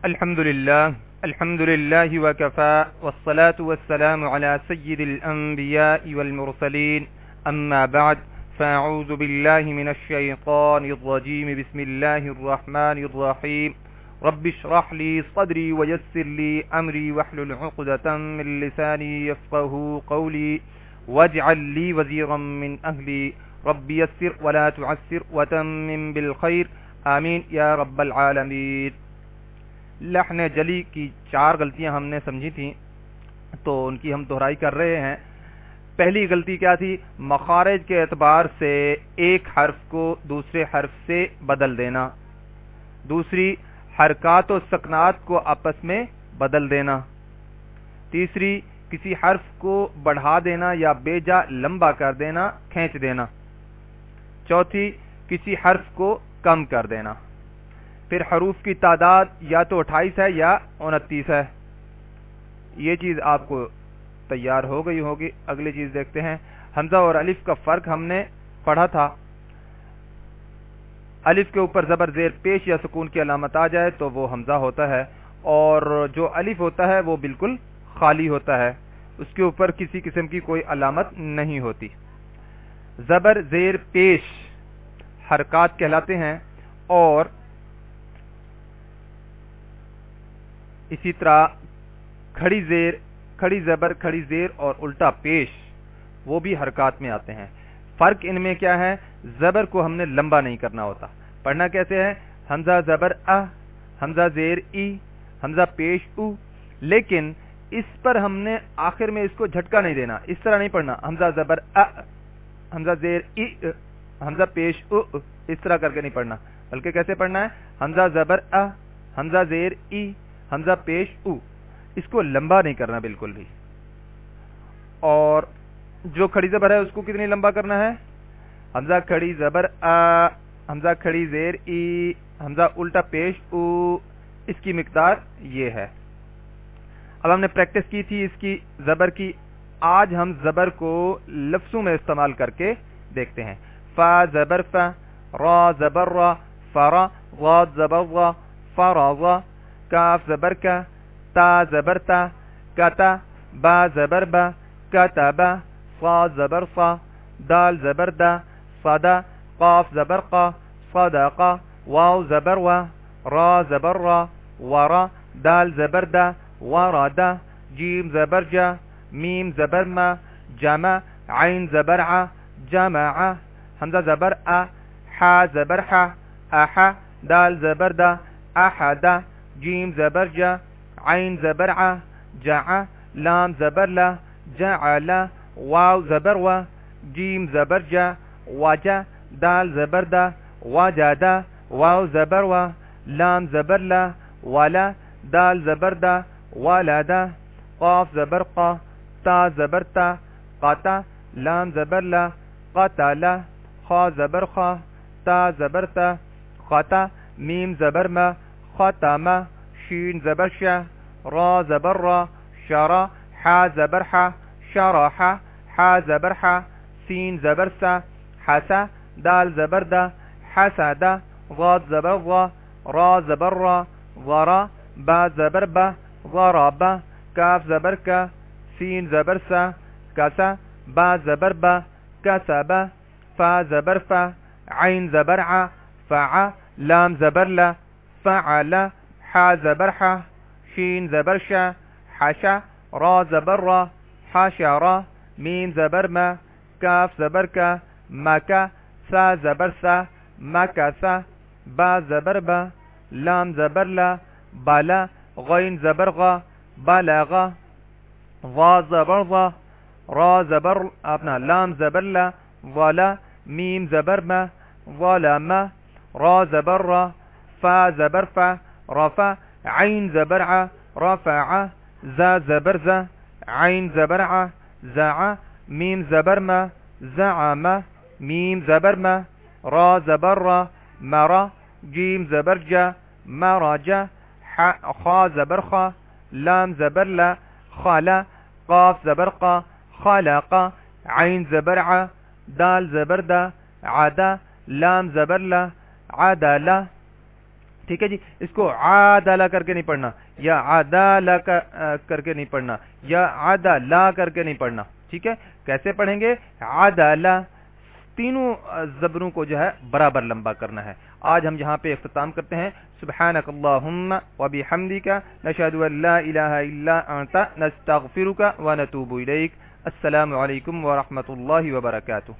الحمد لله وكفى والصلاة والسلام على سيد الأنبياء والمرسلين أما بعد فأعوذ بالله من الشيطان الرجيم بسم الله الرحمن الرحيم رب اشرح لي صدري ويسر لي أمري واحلل عقدة من لساني يفقهوا قولي واجعل لي وزيرا من أهلي رب يسر ولا تعسر وتمم بالخير آمین یا رب العالمین۔ لحن جلی کی 4 غلطیاں ہم نے سمجھی تھیں تو ان کی ہم دہرائی کر رہے ہیں۔ پہلی غلطی کیا تھی؟ مخارج کے اعتبار سے ایک حرف کو دوسرے حرف سے بدل دینا۔ دوسری، حرکات و سکنات کو آپس میں بدل دینا۔ تیسری، کسی حرف کو بڑھا دینا یا بے جا لمبا کر دینا، کھینچ دینا۔ چوتھی، کسی حرف کو کم کر دینا۔ پھر حروف کی تعداد یا تو 28 ہے یا 29 ہے۔ یہ چیز آپ کو تیار ہو گئی ہوگی۔ اگلی چیز دیکھتے ہیں، حمزہ اور الف کا فرق ہم نے پڑھا تھا۔ الف کے اوپر زبر زیر پیش یا سکون کی علامت آ جائے تو وہ حمزہ ہوتا ہے، اور جو الف ہوتا ہے وہ بالکل خالی ہوتا ہے، اس کے اوپر کسی قسم کی کوئی علامت نہیں ہوتی۔ زبر زیر پیش حرکات کہلاتے ہیں، اور اسی طرح کھڑی زبر کھڑی زیر اور الٹا پیش وہ بھی حرکات میں آتے ہیں۔ فرق ان میں کیا ہے؟ زبر کو ہم نے لمبا نہیں کرنا ہوتا۔ پڑھنا کیسے ہے؟ حمزہ زبر ا، حمزہ زیر ای، حمزہ پیش او، لیکن اس پر ہم نے آخر میں اس کو جھٹکا نہیں دینا۔ اس طرح نہیں پڑھنا، حمزہ زبر ا، حمزہ زیر ای، حمزہ پیش او، اس طرح کر کے نہیں پڑھنا، بلکہ کیسے پڑھنا ہے؟ حمزہ زبر ا، حمزہ زیر ای، حمزہ پیش او، اس کو لمبا نہیں کرنا بالکل بھی۔ اور جو کھڑی زبر ہے اس کو کتنی لمبا کرنا ہے؟ حمزہ کھڑی زبر ا، حمزہ کھڑی زیر ای، حمزہ الٹا پیش او، اس کی مقدار یہ ہے۔ اب ہم نے پریکٹس کی تھی اس کی زبر کی، آج ہم زبر کو لفظوں میں استعمال کر کے دیکھتے ہیں۔ فا زبر فا، را زبر را، فرا، غاد زبر غا، فرا غا، کاف زبر کا، تا زبر تا، کتا، با زبر با، کتبا، صاد زبر صا، دال زبر دا، صدا، قاف زبر قا، صدقا، واو زبر وا، را زبر را، ورا، دال زبر دا، وردا، جیم زبر جا، میم زبر ما، جمع، عین زبر ع، جمع، حمزہ زبر ا، حا زبر حا، احا، دال زبر دا، احدا، جیم زبر جا، عین زبر ع، جع، لام زبر لا، جعل، واو زبر و، جیم زبر جا، وجا، دال زبر دا، وجدا، واو زبر و، لام زبر لا، ولا، دال زبر دا، ولدا، قاف زبر قا، تا زبر تا، قتا، لام زبر لا، قتلا، خا زبر خا، تا زبر تا، خطا، میم زبر ما، ختم، شین زبر شا، را زبر را، شرا، حا زبر حا، شرح، حا زبر حا، سین زبر سا، حسا، دال زبر دا، حسدا، غاد زبر غا، را زبر را، غرا، با زبر با، غرابا، کاف زبر کا، سین زبر سا، کسا، با زبر با، کسبا، فا زبر فا، عین زبر ع، فع، لام زبر لا، فعل، حا زبر حا، شین زبر شا، حشا، را زبر را، حشرا، میم زبر ما، کاف زبر کا، مکا، سا زبر سا، مکسا، با زبر با، لام زبر لا، بلا، غین زبر غا، بلغا، وا زبر ضا، را زبر اپنا لام زبر لا، ولا، میم زبر ما، ظلما، را زبر را، فا زبر فا، رفع، عین زبر ع، رفع، زا زبر زا، عین زبر ع، زع، میم زبر ما، زعم، میم زبر ما، را زبر را، مرا، جیم زبر جا، مرجا، خا زبر خا، لام زبر لا، خلا، قاف زبر قا، خلقا، عین زبر ع، دال زبر دا، عدا، لام زبر لا، عدلا، ٹھیک ہے جی. اس کو عادلا کر کے نہیں پڑھنا، یا عدالا کر کے نہیں پڑھنا، یا عدلا کر کے نہیں پڑھنا. ٹھیک ہے، کیسے پڑھیں گے؟ عدلا، تینوں زبروں کو جو ہے برابر لمبا کرنا ہے. آج ہم یہاں پہ اختتام کرتے ہیں. سبحانک اللہم و بحمدک، نشہد ان لا الہ الا انت، نستغفرک و نتوب الیک. السلام علیکم ورحمۃ اللہ وبرکاتہ.